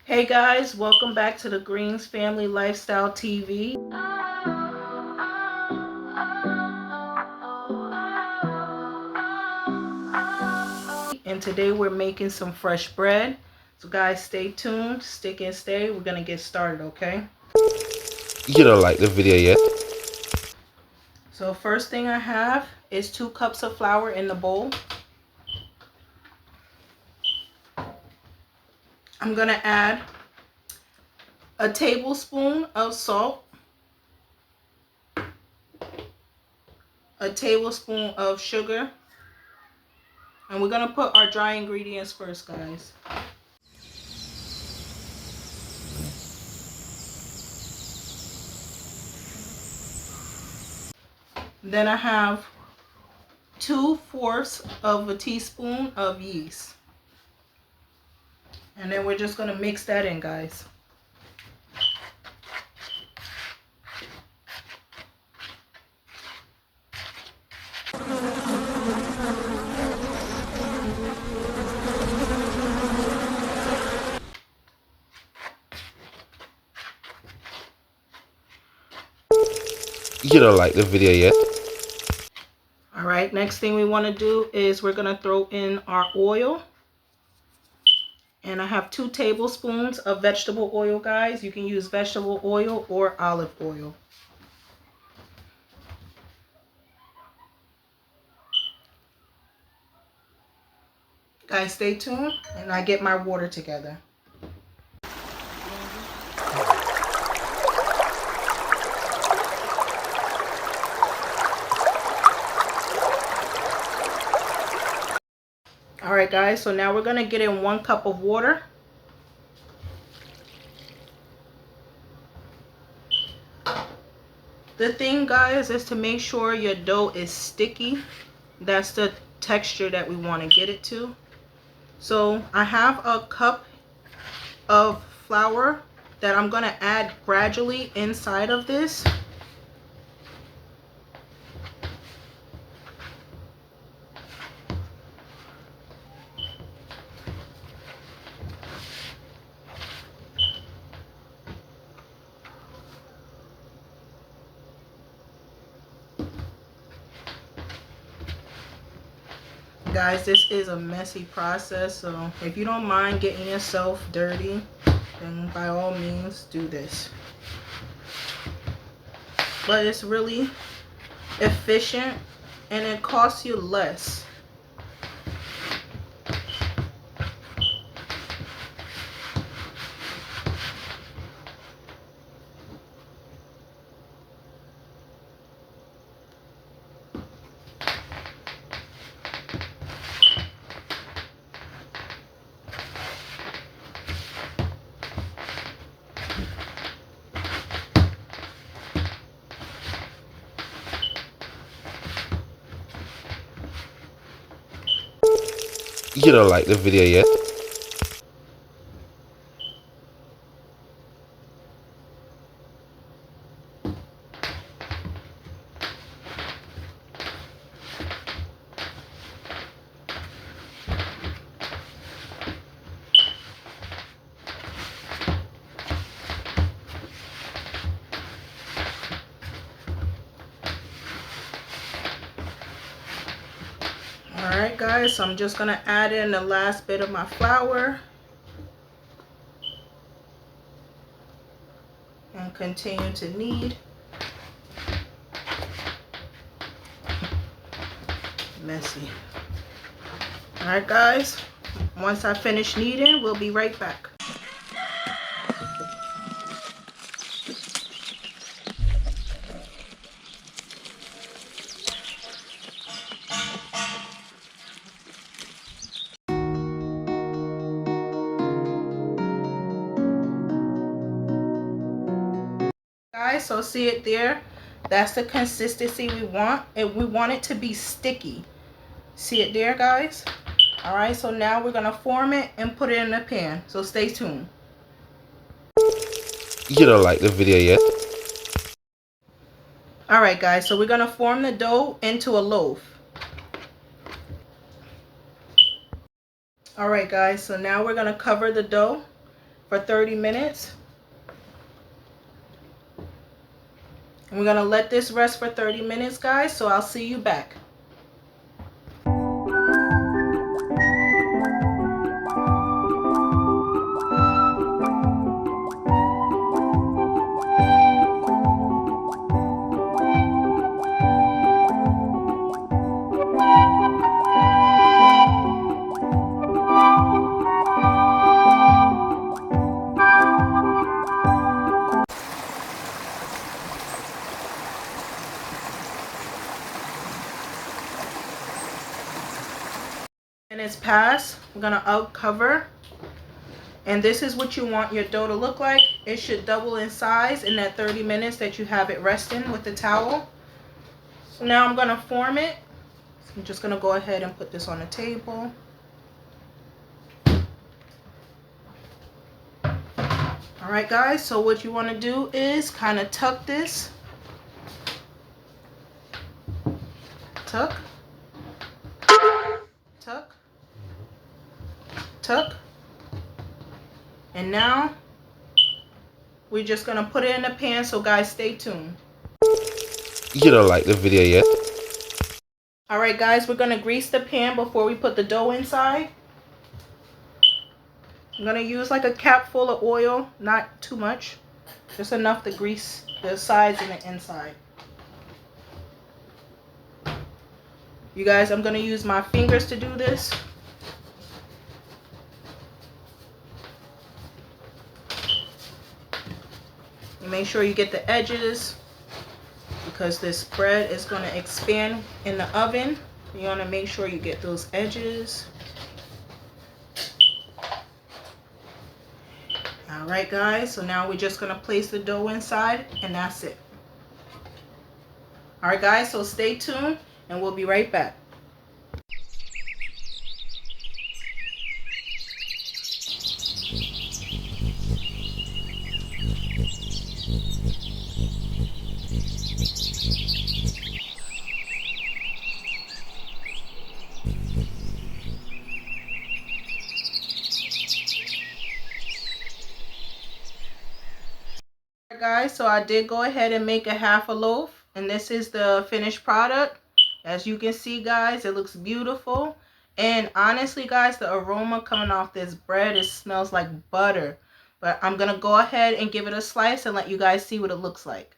Hey guys, welcome back to the Greens Family Lifestyle TV. And today we're making some fresh bread. So guys, stay tuned, stick and stay. We're gonna get started, okay? You don't like the video yet? So first thing I have is 2 cups of flour in the bowl. I'm gonna add a tablespoon of salt, a tablespoon of sugar, and we're gonna put our dry ingredients first, guys. Then I have 2/4 of a teaspoon of yeast. And then we're just gonna mix that in, guys. You don't like the video yet? All right, next thing we want to do is we're gonna throw in our oil. And I have 2 tablespoons of vegetable oil, guys. You can use vegetable oil or olive oil. Guys, stay tuned and I get my water together. All right, guys, so now we're gonna get in 1 cup of water. The thing, guys, is to make sure your dough is sticky. That's the texture that we want to get it to. So I have a cup of flour that I'm going to add gradually inside of this. Guys, this is a messy process, so if you don't mind getting yourself dirty, then by all means do this. But it's really efficient and it costs you less. You don't like the video yet? Alright guys, so I'm just going to add in the last bit of my flour and continue to knead. Messy. Alright guys, once I finish kneading, we'll be right back. Guys, so see it there? That's the consistency we want, and we want it to be sticky. See it there, guys? All right, so now we're gonna form it and put it in the pan, so stay tuned. You don't like the video yet? All right guys, so we're gonna form the dough into a loaf. All right guys, so now we're gonna cover the dough for 30 minutes. And we're going to let this rest for 30 minutes, guys. So I'll see you back. Minutes pass. We're going to uncover. And this is what you want your dough to look like. It should double in size in that 30 minutes that you have it resting with the towel. So now I'm going to form it. I'm just going to go ahead and put this on the table. Alright guys, so what you want to do is kind of tuck this. Tuck. Tuck. Tuck. And now we're just going to put it in the pan, so guys stay tuned. You don't like the video yet? Alright guys, we're going to grease the pan before we put the dough inside. I'm going to use like a cap full of oil, not too much. Just enough to grease the sides and the inside. You guys, I'm going to use my fingers to do this. And make sure you get the edges, because this bread is going to expand in the oven. You want to make sure you get those edges. Alright guys, so now we're just going to place the dough inside, and that's it. Alright guys, so stay tuned and we'll be right back. Guys, so I did go ahead and make a half a loaf, and this is the finished product. As you can see guys, it looks beautiful, and honestly guys, the aroma coming off this bread, it smells like butter. But I'm gonna go ahead and give it a slice and let you guys see what it looks like.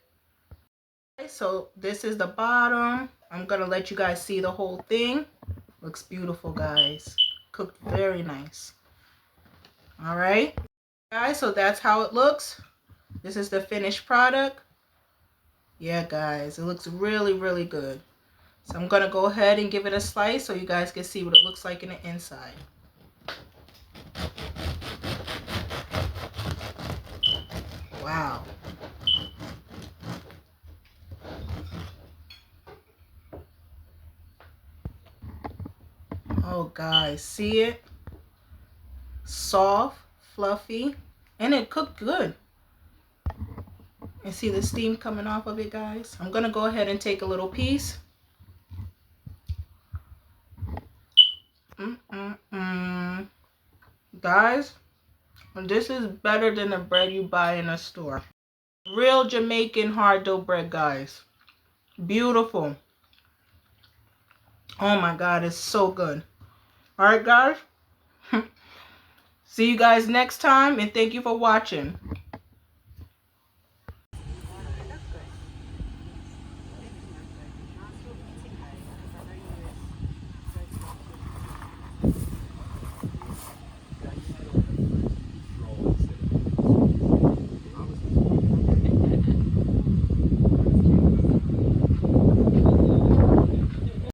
Okay, so this is the bottom. I'm gonna let you guys see the whole thing. Looks beautiful guys, cooked very nice. All right guys, so that's how it looks. This is the finished product. Yeah, guys, it looks really, really good. So I'm going to go ahead and give it a slice so you guys can see what it looks like in the inside. Wow. Oh, guys, see it? Soft, fluffy, and it cooked good. And see the steam coming off of it, guys? I'm going to go ahead and take a little piece. Guys, this is better than the bread you buy in a store. Real Jamaican Hardough bread, guys. Beautiful. Oh my God, it's so good. Alright, guys. See you guys next time, and thank you for watching.